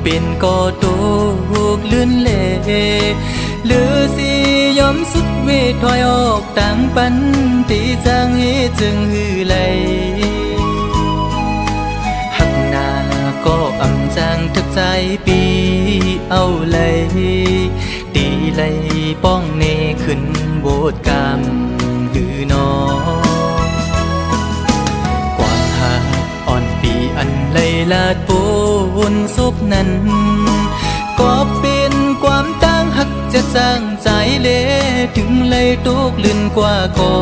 เป็นก็ตกลื่นเล่หรือสิยอมสุดเวทถอยออกต่างปันตีจางเฮจึงหือไหลหักหน้าก็อำจางทักใจปีเอาเลยตีเลยป้องเนขึ้นโบดกามหือนอความหักอ่อนปีอันเลยลาดปูนซบนั้นก็เป็นความตั้งหักจะจางใจเละถึงเลยตุกลื่นกว่าก่อ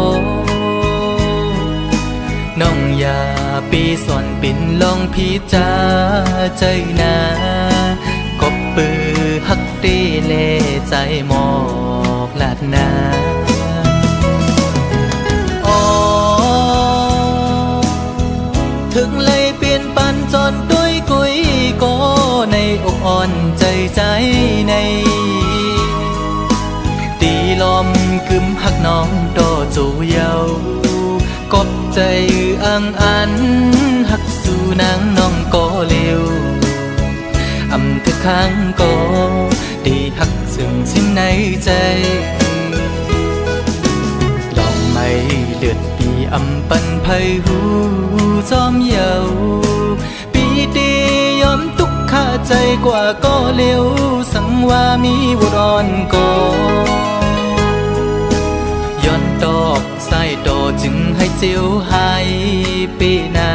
น้องอย่าปีสอนปิ่นลองพิจาใจนาก็ปือหักตีเล่ใจหมอกลาดนาถึงเลยเปลี่ยนปันจนด้วยกุยก็ในอกอ่อนใจใจในตีลมกึมหักน้องโตจูเยากบใจอังอันหักสู่นางน้องก็เร็วอำทุกครั้งก็ได้หักซึ่งสิ้นในใจลองไม่เลือดปีอำปันไพหูจอมเยาปีตียอมทุกข้าใจกว่าก็เร็วสังว่ามีวรอนก็ย้อนตอกใส่โตจึงให้เจียวหายปีนา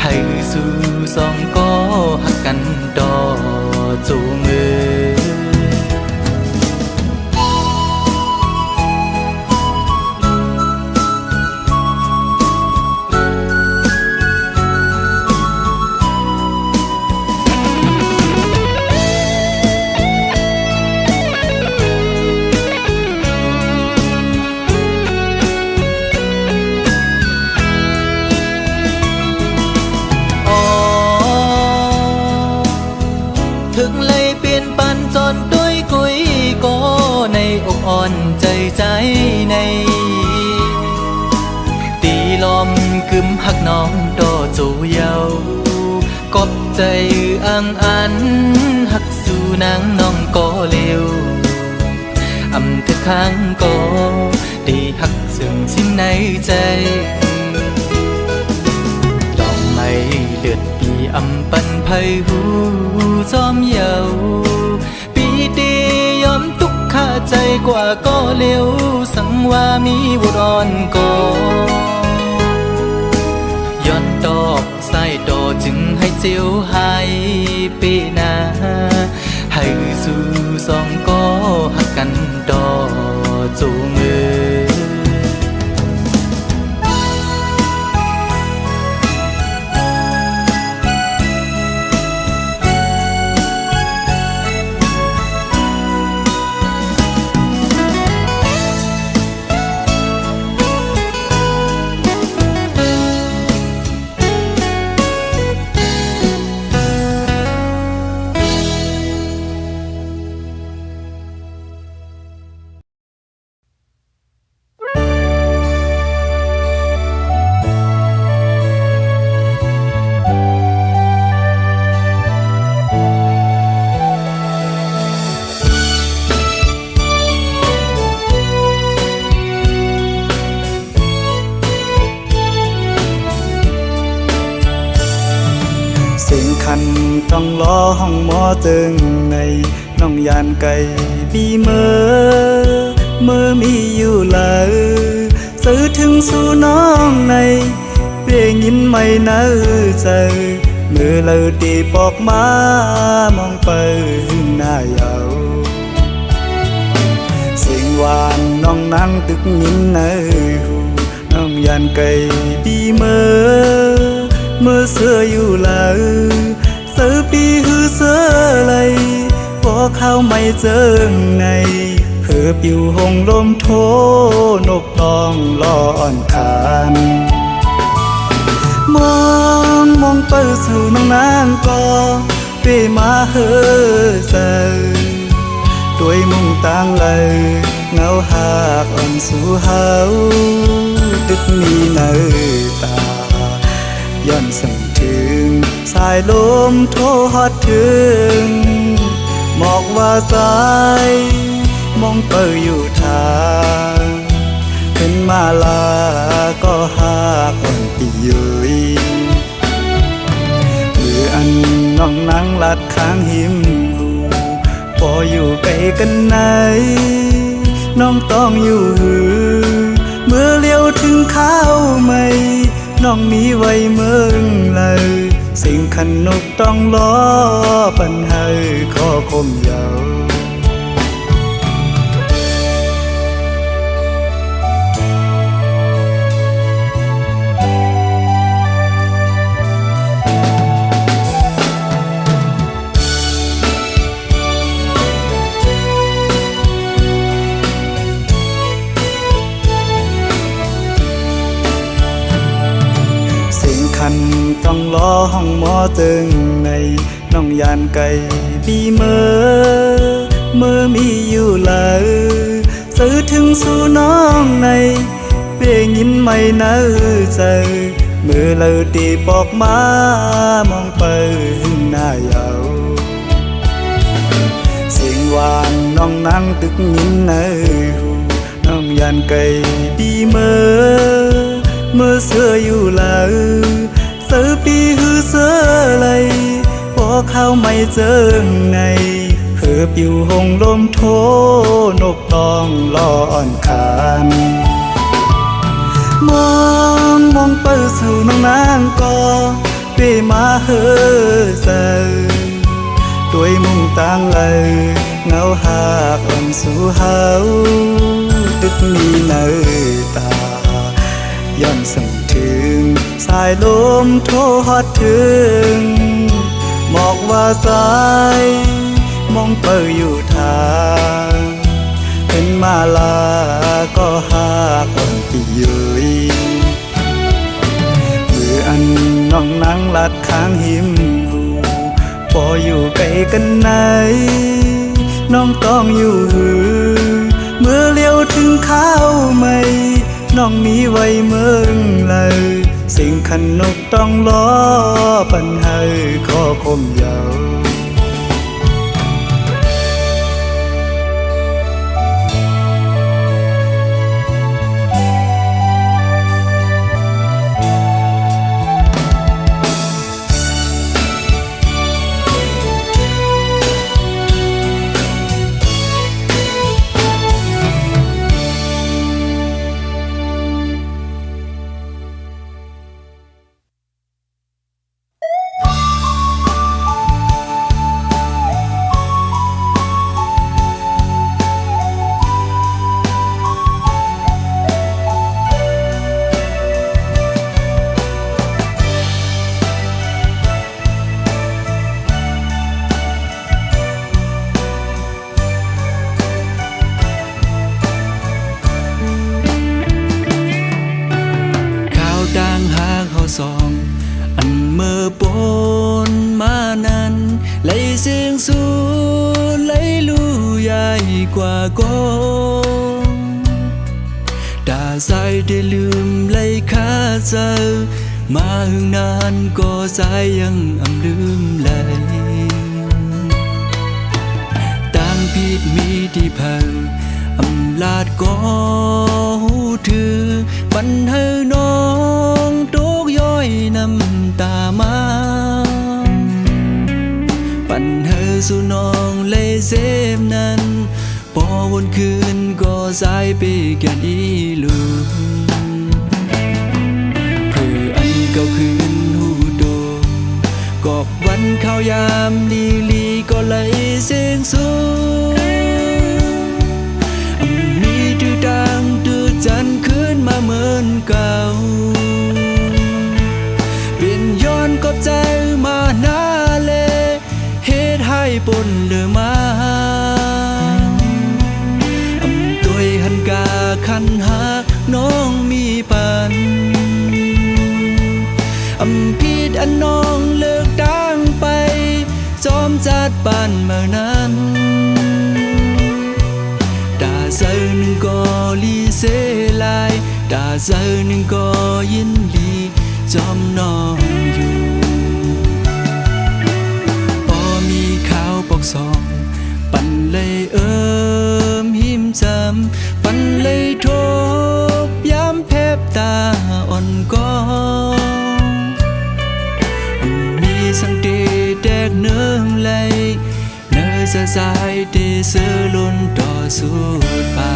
ให้สู่สองก็หักกันดอจูมือถึงเลยเปลี่ยนปันจนด้วยกุยก็ในอกอ่อนใจใจในตีลมกึมหักน้องโตจูเยากบใจอังอันหักสู่นางน้องก็เร็วอำทุกครั้งก็ได้หักซึ่งสิ้นในใจลองไม่เลือดปีอำปันไพหูจอมเยาปีตียอมทุกข้าใจกว่าก็เร็วสังว่ามีวรอนก็ย้อนตอกใส่โตจึงให้เจียวหายปีนาให้สู่สองก็หักกันดอจูมือต้องล้อห้องหมอตึงในน้องยานไก่บีเมื่อมีอยู่เลยสื่อถึงสู่น้องในเพียงยินไม่น่าใจเมื่อเราตีปอกมามองไปหน้าเยาเสียงหวานน้องนั่งตึกยินในหูน้องยานไก่บีเมื่อเสื้ออยู่เลยเสือปีหือเสือไหลพอเข้าไม่เจอในเพื่อปิวหงลมโทนกน้องลอนคานมองไปสู่น้องนางก็เปมาเฮอเซด้วยมุ่งตั้งเลยเงาหากอ่อนสู่เฮาตึกมีเนื้อตาย้อนสั่งถึง สายลมโทรฮอดถึงหมอกว่าสายมองเปิดอยู่ทางขึ้นมาลาก็หากคนปีเยยมืออันน้องนั่งลัดข้างหิมหูพออยู่ไกลกันไหนน้องต้องอยู่หือเมื่อเลี้ยวถึงข้าวไม่น้องมีไว้เมืองเลยสิ่งขันนกต้องล้อปัญหาข้อคมยาวคันต้องล้อห้องหมอตึงในน้องยานไก่ปีเมื่อมีอยู่เลยซื้อถึงสู่น้องในเปยยินไม่เนื้อใจมือเลยตีปอกมามองไปหึงหน้ายาวเสียงหวานน้องนั่งตึกยินเนื้อหูน้องยานไก่ปีเมื่อเสื้ออยู่เลยเสือปีหือเสือไหลพอเข้าไม่เจอไงเพื่อปิวหงลมโทนกต้องรออ่อนขานมองเปิดสู่น้องนางก็เปมาเฮอเซอด้วยมุ่งตั้งเลยเงาหากอ่อนสู่เฮาตึกมีเนื้อตาย้อนส่งถึงสายลมโทรฮอดถึงหมอกว่าสายมองเปิดอยู่ทางเป็นมาลาก็หากคนปีเยยมืออันน้องนั่งลัดข้างหิมหูพออยู่ไกลกันไหนน้องต้องอยู่หือเมื่อเลี้ยวถึงข้าวไม่น้องมีไว้เมืองเลยสิ่งขันนกต้องล้อปัญหาข้อคมยาวอันเมื่อปนมานั้นไหลเสียงสูงไหลลู่ใหญ่กว่าก้องตาใจได้ลืมไหลข้าเจอมาหึงนานก็ใจยังลืมไหลต่างผิดมีที่พังลาดก็หูถือปันให้น้องตกย้อยน้ำตามาปันให้สู่น้องเลยเซมนั้นพอวนคืนก็สายไปกันอีลูเพื่ออันเก่าคืนหูโดกอบวันข้าวยามลีก็ไหลเสียงสูงดังดื้อจันขึ้นมาเหมือนเก่าเปลี่ยนย้อนกอบใจมาหน้าเลเหตุให้ปนเลือมาตัวหันกาคันหักน้องมีปันผิดอันน้องเลิกดังไปจอมจัดบ้านเมื่อนั้นเจอหนึ่งก็ลีเสลายตาเจอหนึ่งก็ยินลีจอมน้องอยู่ เอิมหิมจำปันเลยทบย้ำแพบตาอ่อนก้องมีสังเดแดกเนื้อไหลเนื้อจะใจเดเสือล้นต่อสุดปา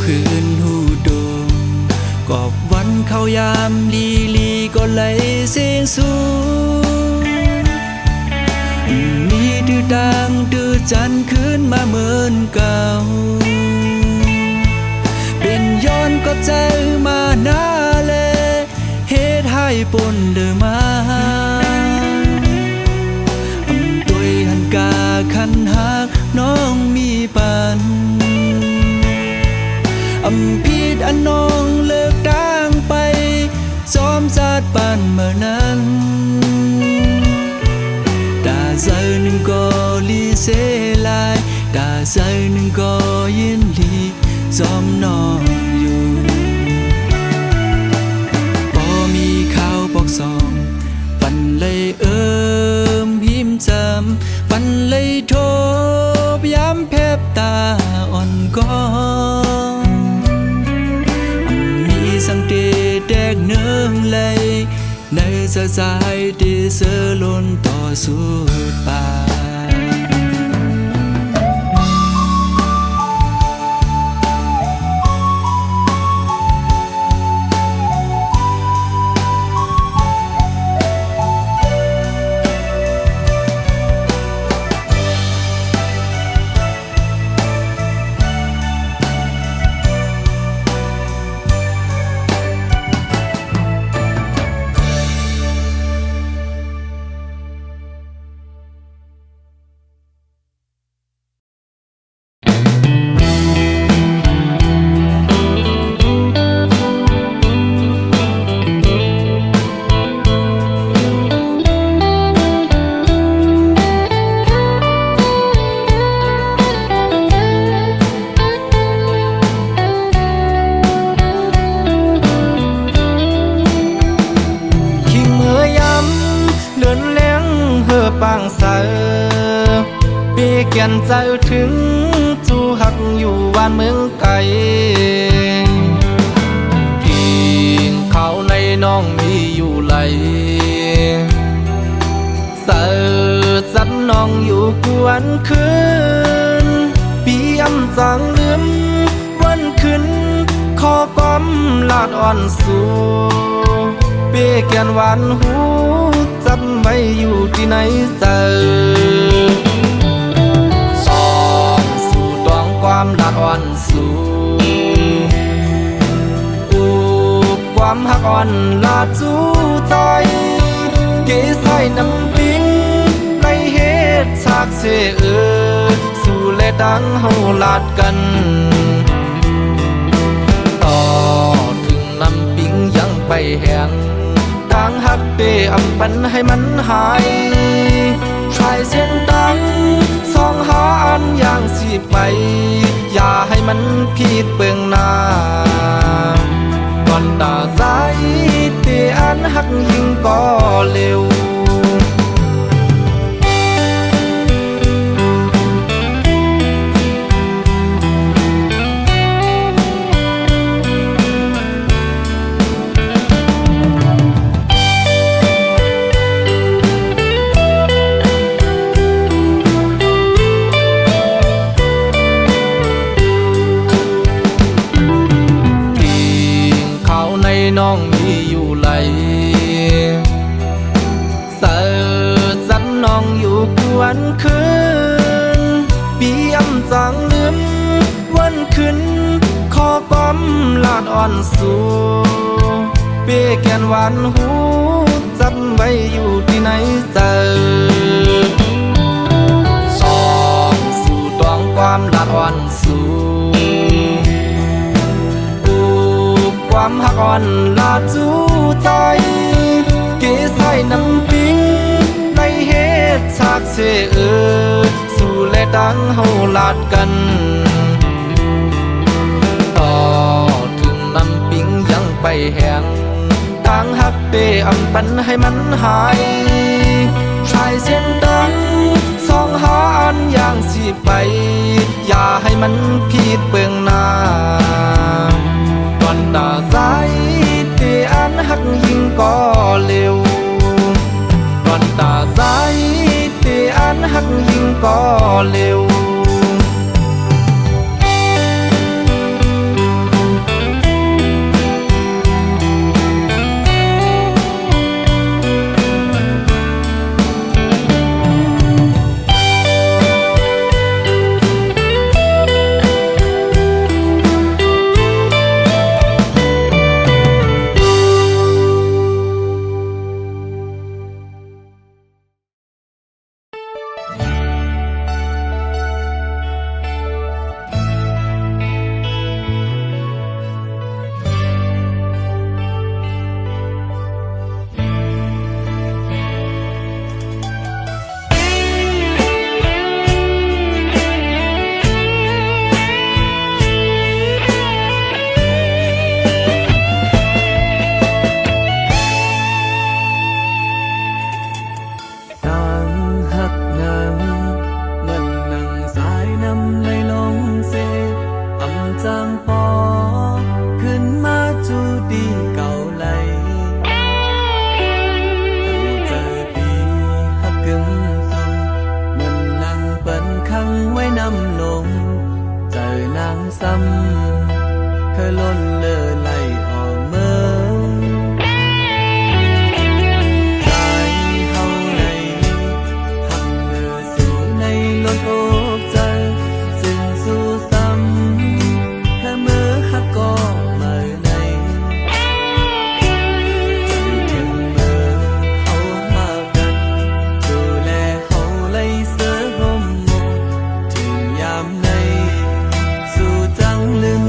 คืนหูโดงกอบวันเข้ายามลีลีก็ไหลเสียงสูงมีดื้อดังดื้อจันขึ้นมาเหมือนเก่าเป็นย้อนก็ใจมาหน้าเลเฮ็ดให้ปนเดือมาตุยหันกาคันหักน้องมีปันผิดอันน้องเลิกต่างไปซ้อมจัดปันเมื่อนั้นดาใจหนึ่งก็ลีเสลายดาใจหนึ่งก็ยินลีซ้อมน้องอยู่พอมีข่าวบอกสองปันเลยเอิมพิมจำปันเลยโทบย้ำแพบตาอ่อนก้องสังเดแดกเนื้อไหลในสะใจเดเสือล้นต่อสุดปาปางเสอปีเกียนใจถึงจูหักอยู่บ้านเมืองไกลกินข้าวในน้องมีอยู่ไหลเสอจัดน้องอยู่กวนคืนปีอำจังลืมวันขึ้นขอก้อมลาดอ่อนสู่ปีเกียนหวานหูจับไม่อยู่ที่ไหนเจอสองสู่ดวงความลาดอ่อนสู่อูบความหักอ่อนลาดจูใจเกยใส่น้ำปิ้งในเหตุฉากเสสู่เลดังเฮาลาดกันต่อถึงน้ำปิ้งยังไปแห้งทางหักเดอำปันให้มันหายชายเส้นตังสองหาอันอย่างสิไปอย่าให้มันผิดเปลืองหน้าก่อนตาใจเดอันหักยิ่งก็เร็วน้องมีอยู่ไหลเสอจันน้องอยู่กวนคืนปีอำจังลืมวันขึ้นขอก้อมลาดอ่อนสู่เปียแกนหวานหูจับไว้อยู่ที่ไหนเจอสองสู่ดวงความลาดอ่อนสู่ อ่อนลาจูใจเกใส่น้ำปิ้งในเฮ็ดฉากเสสู่และดังเฮาลาดกันต่อถึงน้ำปิ้งยังไปแห้งต่างหักเปอำปันให้มันหายชายเส้นดังสองหาอันอย่างสิไปอย่าให้มันผิดเปลืองหน้าก่อนตาสายเตอันหักยิ่งก็เร็วก่อนตาสายเตอันหักยิ่งก็เร็วเคยล้นเลอไหลออกเมื่อใจเฮาในหักเมื่อสู่ในล้นอกใจซึ่งสู่ซ้ำแค่เมื่อหักก็มาในใจถึงเมื่อเฮาหากันดูแลเฮาไหลเสือห่มหมดถึงยามในสู่จังลืม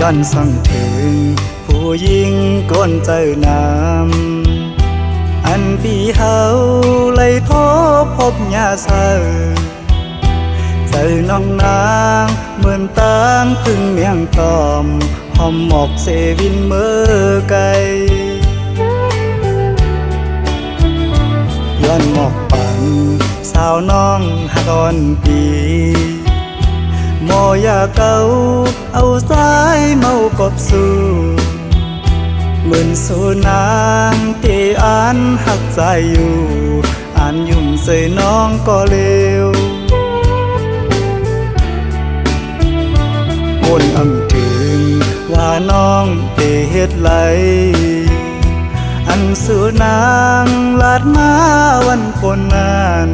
ย้อนส่องถึงผู้หญิงก้นเจอน้ำอันปีเฮาเลยโทบพบยาเศร้าเจอน้องนางเหมือนตางพึ่งเมียงตอมหอมหมอกเซวินเมื่อไกลย้อนหมอกปันสาวน้องหักอ่อนปีโมยาเก่าเอาสายเมากบสู่เหมือนสู่นางที่อ่านหักใจอยู่อ่านยุ่มใส่น้องก็เลววนอำถึงว่าน้องเตเฮ็ดไหลอันสู่นางลาดมาวันคนนั้น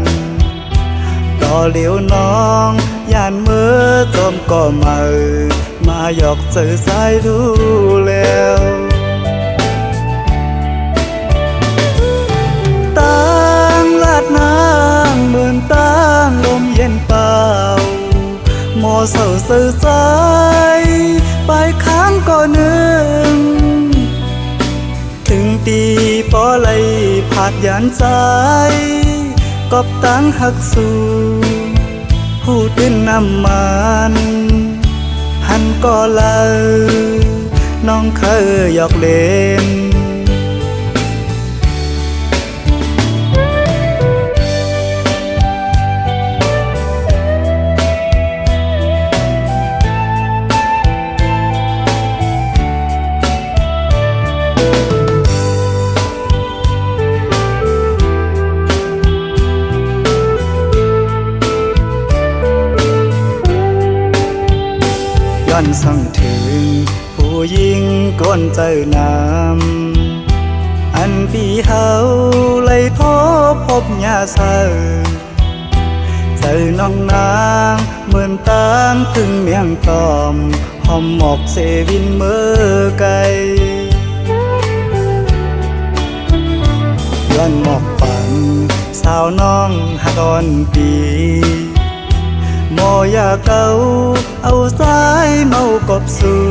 ต่อเหลียวน้องย่านเมื่อจอมก็มาหยอกเจอสายรู้แล้วตั้งลาดนางเหมือนตั้งลมเย็นเปล่าหมอเศร้าสื่อใจไปค้างก็นึงถึงตีปอไหลผาดยานใจกอบตั้งหักสู่หูดิ้นน้ำมันหันก็เลาน้องเคยหยอกเล่นย้อนส่องถึงผู้หญิงก้นเจอน้ำอันปีเฮาเลยโทบพบยาเศร้าเจอน้องนางเหมือนตางพึ่งเมียงตอมหอมหมอกเซวินเมื่อไกลย้อนหมอกปันสาวน้องหักอ่อนปีโมยาเก่าเอาสายเมากบสู่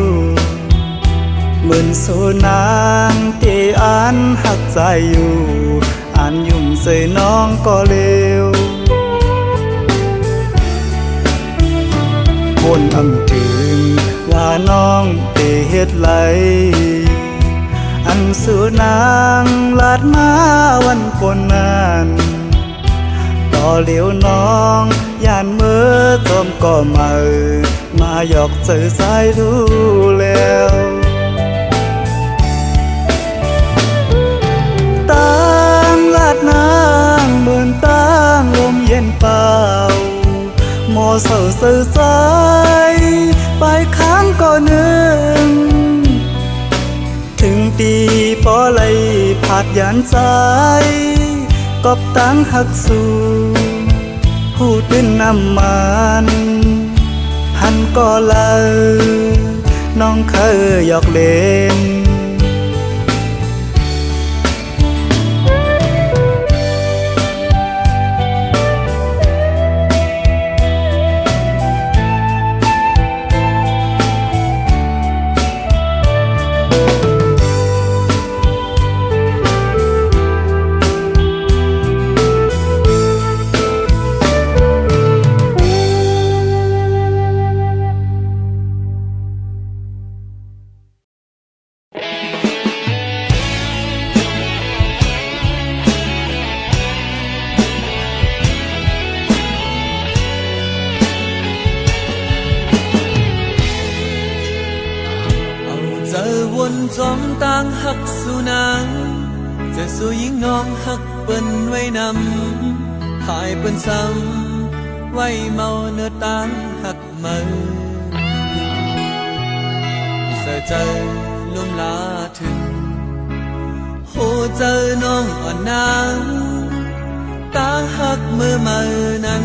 เหมือนสู่นางที่อ่านหักใจอยู่อ่านยุ่มใส่น้องก็เลววนอำถึงว่าน้องเตเฮ็ดไหลอันสู่นางลาดมาวันคนนั้นต่อเหลียวน้องย่านเมื่อจอมก็มาหยอกเจอสายรู้แล้วตั้งลาดนางเหมือนตั้งลมเย็นเปล่าหมอเศร้าสื่อใจไปค้างก็นึงถึงตีปอไหลผาดยานใจกอบตั้งหักสู่หูดิ้นน้ำมันหันก็เลาน้องเคยหยอกเล่น จอมต่างหักสู่นางจะสู่ยิ่งน้องหักเปิ้นไว้นำหายเปิ้นซ้ำไว้เมาเนื้อต่างหักมือเสียใจลุ่มลาถึงโหเจอน้องอ่อนนางต่างหักมือนั้น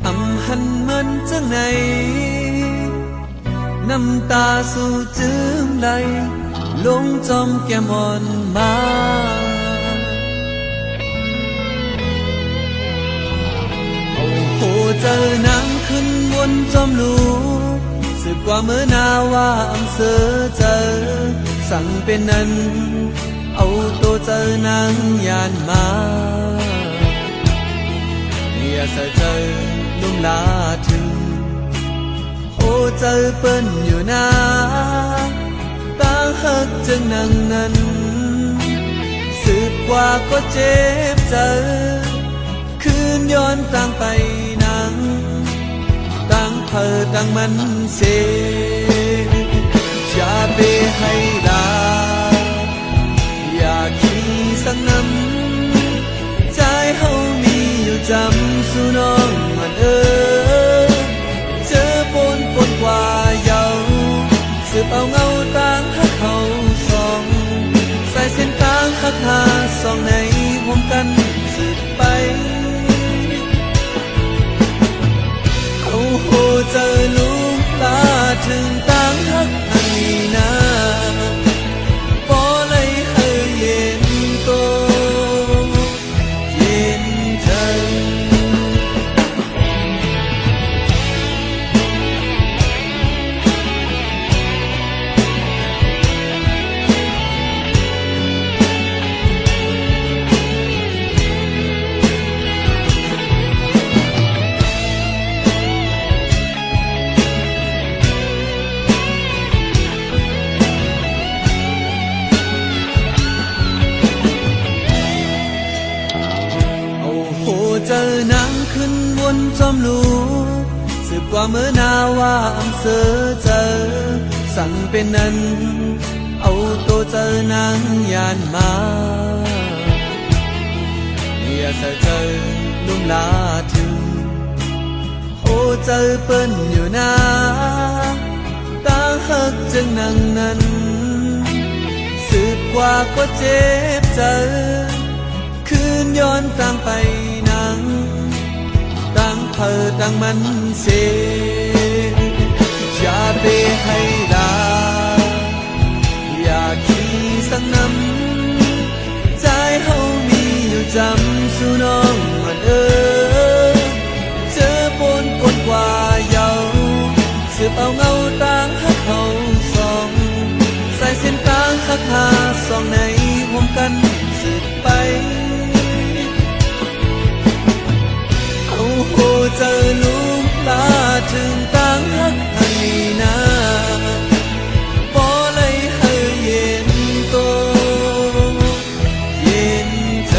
อำหันมันจังไหนน้ำตาสู่จืมไหลลงจอมแก้มอ่อนมาโอ้โหเจอนางขึ้นวนจอมลูก สืบกว่าเมื่อนาว่าอำเสอเจอสั่งเป็นนั้นเอาตัวเจอนางยานมาอย่าเจอลุ่มลาถึงโอ้เจอเปิ้นอยู่นาตาหักจึงนั่งนั้นสืบกว่าก็เจ็บเจอคืนย้อนต่างไปนังต่างเธอต่างมันเสอย่าไปให้ลาอย่าขี้สักน้ำใจเฮามีอยู่จำสู่น้องมันเจอปนกว่าเยาสืบเอาเงาต่างหักเขาสองใส่เส้นต่างหักหาสองในห่วมกันสืบไปเอาโหเจอลูกตาถึงต่างหักอันนี้นะบ่เลยให้เย็นโตเย็นใจเจอนางขึ้นบนจอมลูสืบกว่าเมื่อนาว่าอำเสอเจอสั่งเป็นนั้นเอาตัวเจอนางยานมาอย่าเจอลุ่มลาถึงโอ้เจอเปิ้นอยู่นาตาหักจึงนั่งนั้นสืบกว่าก็เจ็บเจอคืนย้อนต่างไปนังต่างเธอต่างมันเสอย่าไปให้ลาอย่าขี้สักน้ำใจเฮามีอยู่จำสู่น้องมันเจอปนกว่าเยาสืบเอาเงาต่างหักเขาสองใส่เส้นต่างหักหาสองในห่วมกันสืบไปโอ้โหเจอลูกตาถึงต่างหักอันนี้นะบ่เลยให้เย็นโตเย็นใจ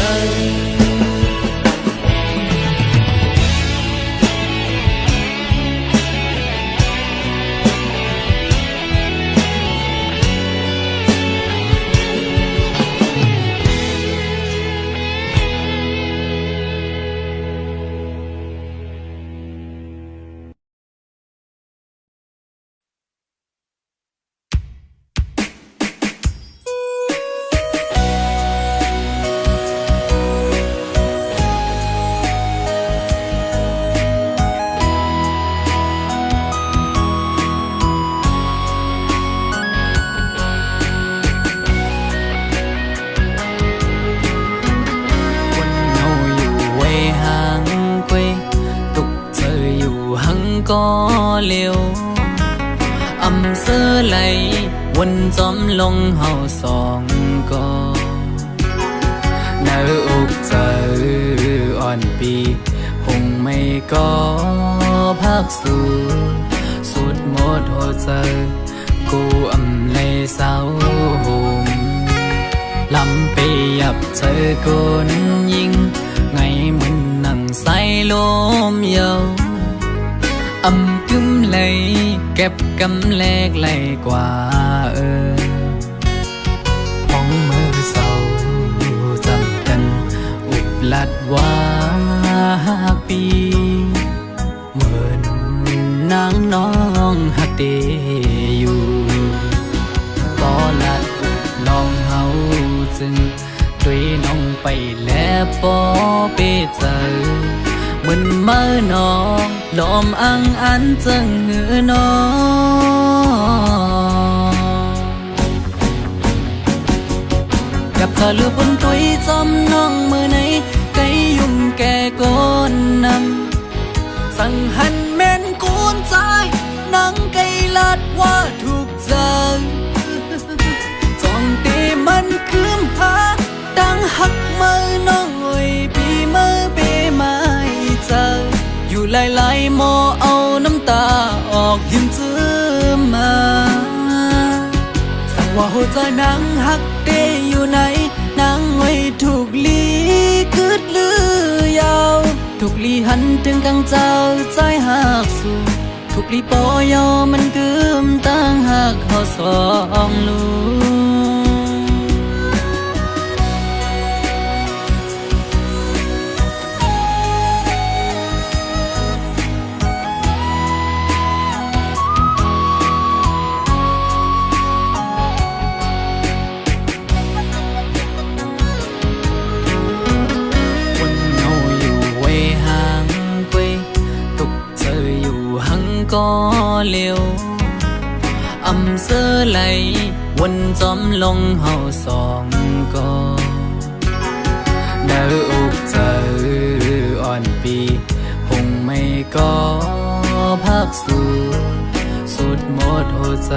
ก็เร็วอำเสอไหลวนจอมลงเฮาสองก็เนื้ออกเจออ่อนปีหงไม่ก็พักสู่สุดหมดหัวใจกูอำเลยเศร้าหมลำไปยับเจอคนยิงไงมันนั่งใส่ลมเยาอำกึมเลยเก็บกำแลกไหลกว่าห้องมือเศร้าจำกันอุบลัดว่าปีเหมือนนางน้องหักเดอยู่ก็ลัดอุบลองเฮาจึงด้วยน้องไปแล้วปอไปเจอมันเมื่อนองลมอังอันจึงหือนองกับเธอลือบนตุยจอมน้องมือไหนไกยุ่มแก่ก้นนำสั่งหันแม่นกูนใจนังไกลล อกยืมจื้อมาสั่งว่าหัวใจนางหักเตอยู่ไหนนางไว้ถูกลีคืดลือยาวถูกลีหันถึงกังเจ้าใจหักสู่ถูกลีปอยอมันกึมตั้งหักเขาสองลูก็เลี้ยวอำเสื้อไหลวนจอมลงเฮาสองก็เดาอกเจออ่อนปีคงไม่ก็พักสู่สุดหมดหัวใจ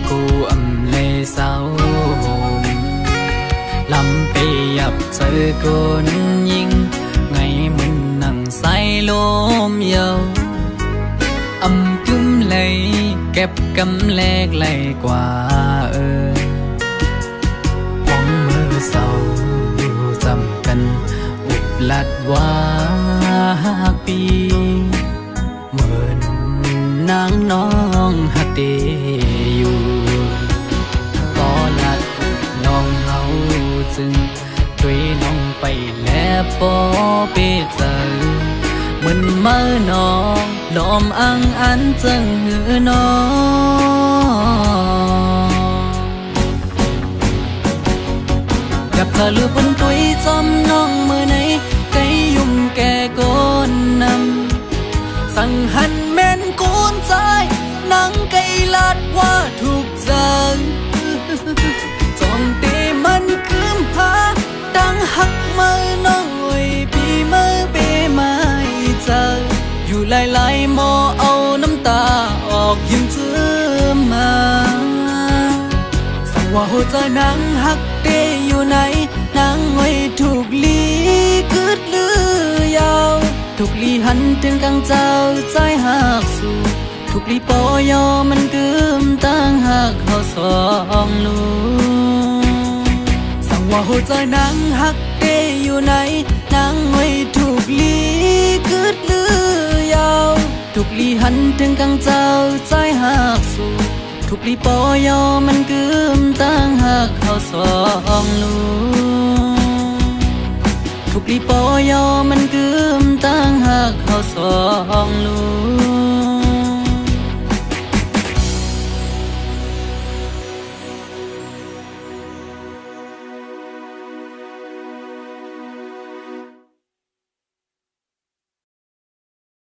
กูอำเลยเศร้าหมลำไปยับเจอคนยิงไงมันนั่งใส่ลมเยากึมเลยเก็บกำแลกไหลกว่าห้องมือเศร้าจำกันอุบลัดว่าปีเหมือนนางน้องหักเดอยู่ก็ลัดน้องเฮาจึงด้วยน้องไปแล้วปอเปเจอมันเมื่อน้องลมอังอันจังหือน้องกับเธอลือบนตุยจอมน้องเมื่อไหนไกยุ่มแก่ก้นนำสั่งหันแม่นกูนใจนังไกลาดว่าถูกใจจอมเตมันคืมหาดังหักเมื่อน้องไว้พี่เมื่อเปไม่เจออยู่หลายๆหมอเอาน้ำตาออกยืมจื้อมาสั่งว่าหัวใจนางหักเตอยู่ไหนนางไว้ถูกลีคืดลือยาวถูกลีหันถึงกังเจ้าใจหักสู่ถูกลีปอยอมันกึมตั้งหักเขาสองลูสั่งว่าหัวใจนางหักเตอยู่ไหนนางไว้ถูกลีคืดลือยาวถูกลีหันถึงกังเจ้าใจหักสู่ถูกลีปอยอมันกึมตั้งหักเขาสองลูถูกลีปอยอมันกึม